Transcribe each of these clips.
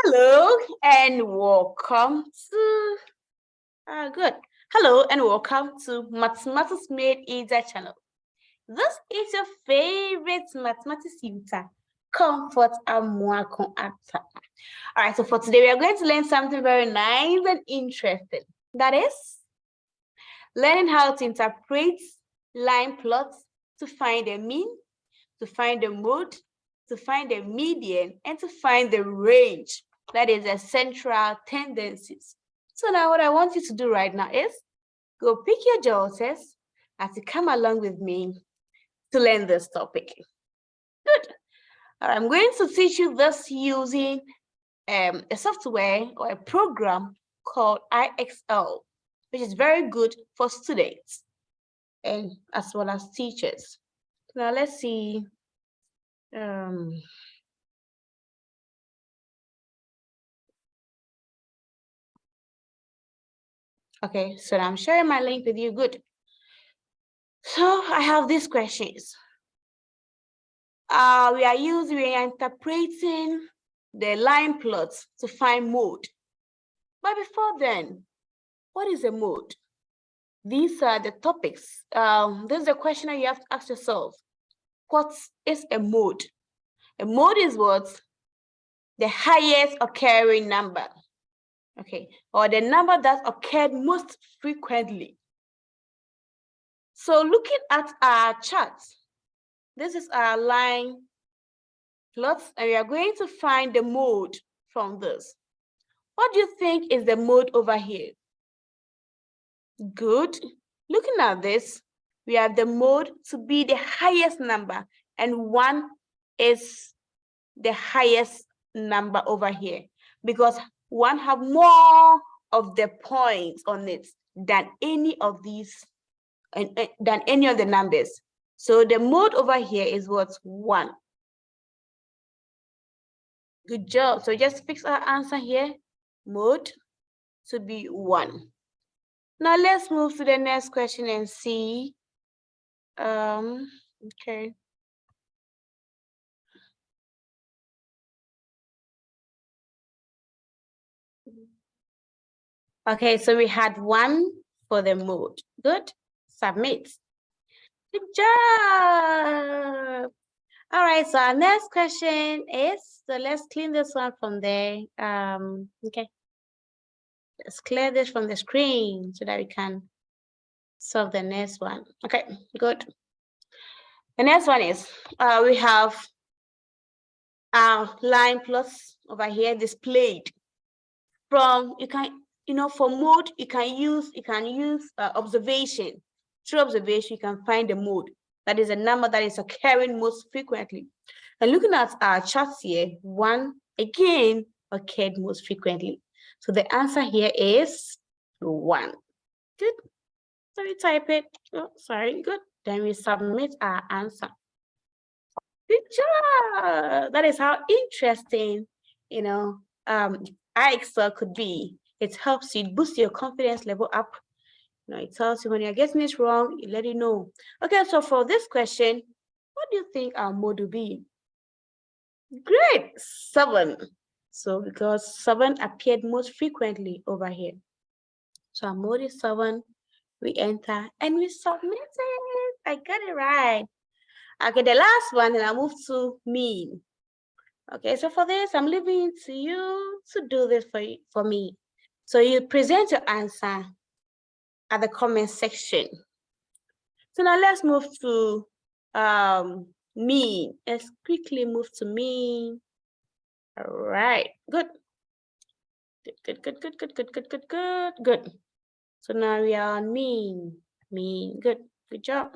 Hello and welcome to good. Hello and welcome to Mathematics Made Easier channel. This is your favorite mathematics tutor, Comfort Amuakon Actor. All right, so for today we are going to learn something very nice and interesting. That is learning how to interpret line plots to find the mean, to find the mode, to find the median, and to find the range. That is the central tendencies. So now what I want you to do right now is go pick your jotters as you come along with me to learn this topic. Good. I'm going to teach you this using a software or a program called IXL, which is very good for students and as well as teachers. Now let's see. Okay, so I'm sharing my link with you. Good. So I have these questions. We are interpreting the line plots to find mode. But before then, what is a mode? These are the topics. This is a question that you have to ask yourself. What is a mode? A mode is what? The highest occurring number. Okay, or the number that occurred most frequently. So looking at our chart, this is our line plots, and we are going to find the mode from this. What do you think is the mode over here? Good. Looking at this, we have the mode to be the highest number, and 1 is the highest number over here because 1 have more of the points on it than any of these, than any of the numbers. So the mode over here is what? 1. Good job. So just fix our answer here. Mode to be 1. Now let's move to the next question and see. Okay. Okay, so we had 1 for the mode. Good. Submit. Good job. All right, so our next question is, so let's clean this one from there. Okay. Let's clear this from the screen so that we can solve the next one. Okay, good. The next one is, we have our line plots over here displayed. From, you can, for mode, you can use observation. Through observation, you can find the mode. That is a number that is occurring most frequently. And looking at our charts here, 1 again occurred most frequently. So the answer here is 1. Good. So we type it. Oh, sorry. Good. Then we submit our answer. Good job. That is how interesting, IXL could be. It helps you boost your confidence level up. It tells you when you're getting it wrong, it let you know. Okay, so for this question, what do you think our mode will be? Great, 7. So because 7 appeared most frequently over here. So our mode is 7. We enter and we submit it. I got it right. Okay, the last one, and I move to mean. Okay, so for this, I'm leaving it to you to do this for me. So you present your answer at the comment section. So now let's move to mean. Let's quickly move to mean. All right, good. Good. So now we are on mean. Good job.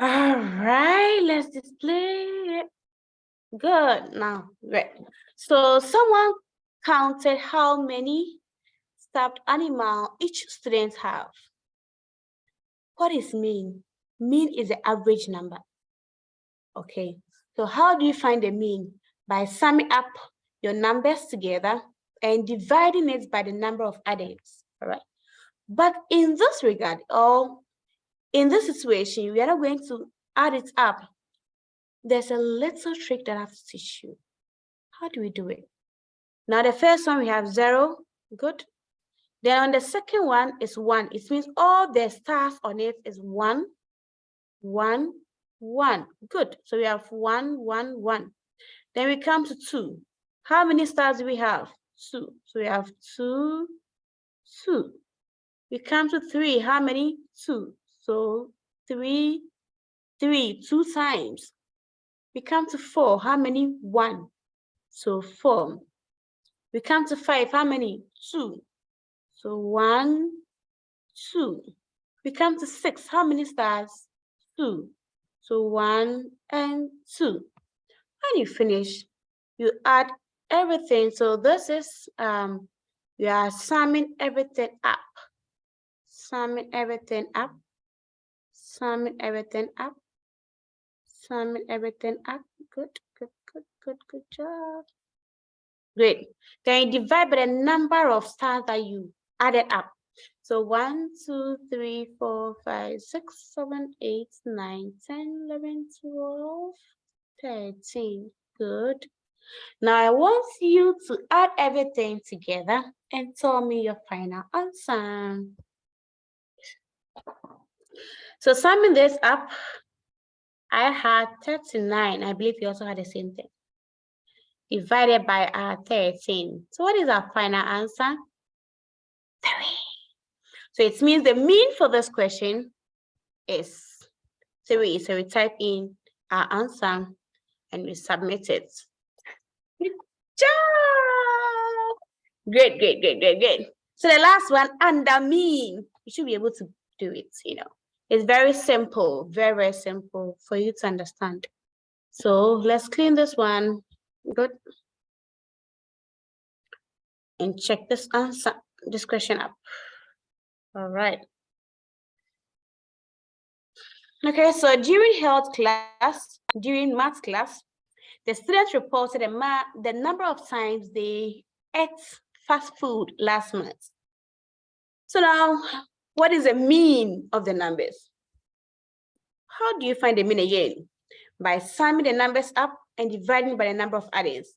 All right, let's display it. Good. Now, right. So someone counted how many stuffed animal each student have. What is mean? Mean is the average number. Okay. So how do you find the mean? By summing up your numbers together and dividing it by the number of adults. All right. But in this regard, or in this situation, we are not going to add it up. there's a little trick that I have to teach you. How do we do it? Now, the first one, we have 0. Good. Then on the second one is 1. It means all the stars on it is 1, 1, 1. Good. So we have 1, 1, 1. Then we come to 2. How many stars do we have? 2. So we have 2, 2. We come to 3. How many? 2. So 3, 3, 2 times. We come to 4. How many? 1. So 4. We come to 5. How many? 2. So 1, 2. We come to 6. How many stars? 2. So 1 and 2. When you finish, you add everything. So this is you are summing everything up. Summing everything up. Summing everything up. Summing everything up. Good, good, good, good, good job. Great. Then you divide by the number of stars that you added up. So 1, 2, 3, 4, 5, 6, 7, 8, 9, 10, 11, 12, 13. Good. Now I want you to add everything together and tell me your final answer. So summing this up, I had 39. I believe you also had the same thing. Divided by 13. So what is our final answer? 3. So it means the mean for this question is 3. So we type in our answer and we submit it. Good job! Great, great, great, great, great. So the last one, under mean, you should be able to do it, you know. It's very simple, very, very simple for you to understand. So let's clean this one. Good. And check this answer, this question up. All right. Okay, so during health class, during math class, the students reported the number of times they ate fast food last month. So now, what is the mean of the numbers? How do you find the mean again? By summing the numbers up and dividing by the number of addings.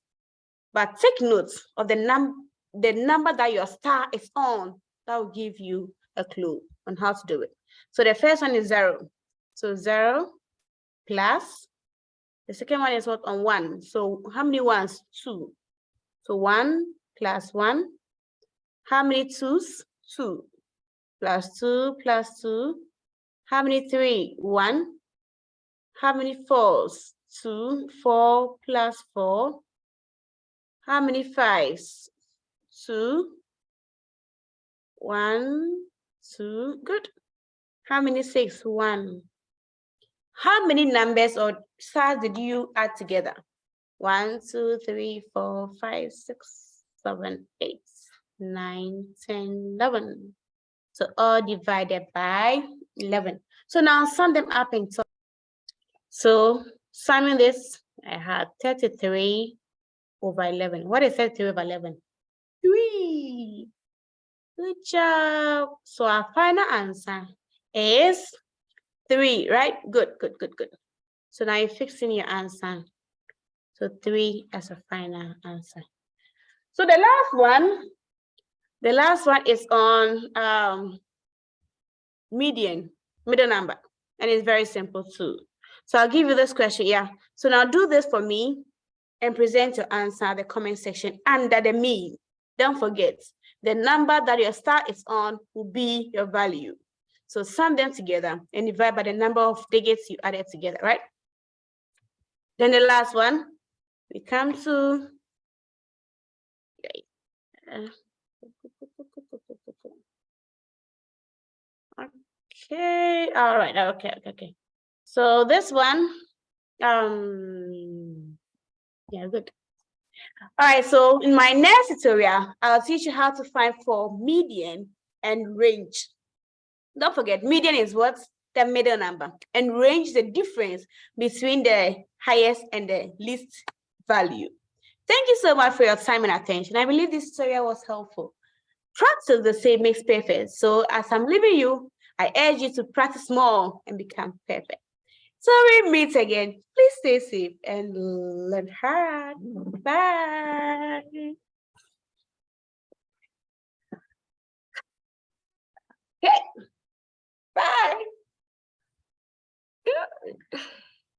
But take note of the number that your star is on. That will give you a clue on how to do it. So the first one is 0. So 0 plus, the second one is what, on 1. So how many ones? 2. So 1 plus 1. How many 2s? 2. Plus 2 plus 2. How many 3? 1. How many 4s? 2. 4 plus 4. How many 5s? 2. 1, 2. Good. How many 6? 1. How many numbers or stars did you add together? 1, 2, 3, 4, 5, 6, 7, 8, 9, 10, 11. So all divided by 11. So now sum them up in total. So summing this, I had 33 over 11. What is 33 over 11? 3. Good job. So our final answer is 3, right? Good, good, good, good. So now you're fixing your answer. So 3 as a final answer. So the last one is on middle number, and it's very simple too. So I'll give you this question, yeah. So now do this for me and present your answer in the comment section under the mean. Don't forget, the number that your star is on will be your value. So sum them together and divide by the number of digits you added together, right? Then the last one, we come to okay, all right, okay. So this one, yeah, good. All right, so in my next tutorial, I'll teach you how to find for median and range. Don't forget, median is what? The middle number, and range the difference between the highest and the least value. Thank you so much for your time and attention. I believe this tutorial was helpful. Practice the same makes perfect. So as I'm leaving you, I urge you to practice more and become perfect. So we meet again. Please stay safe and learn hard. Bye. Okay. Bye.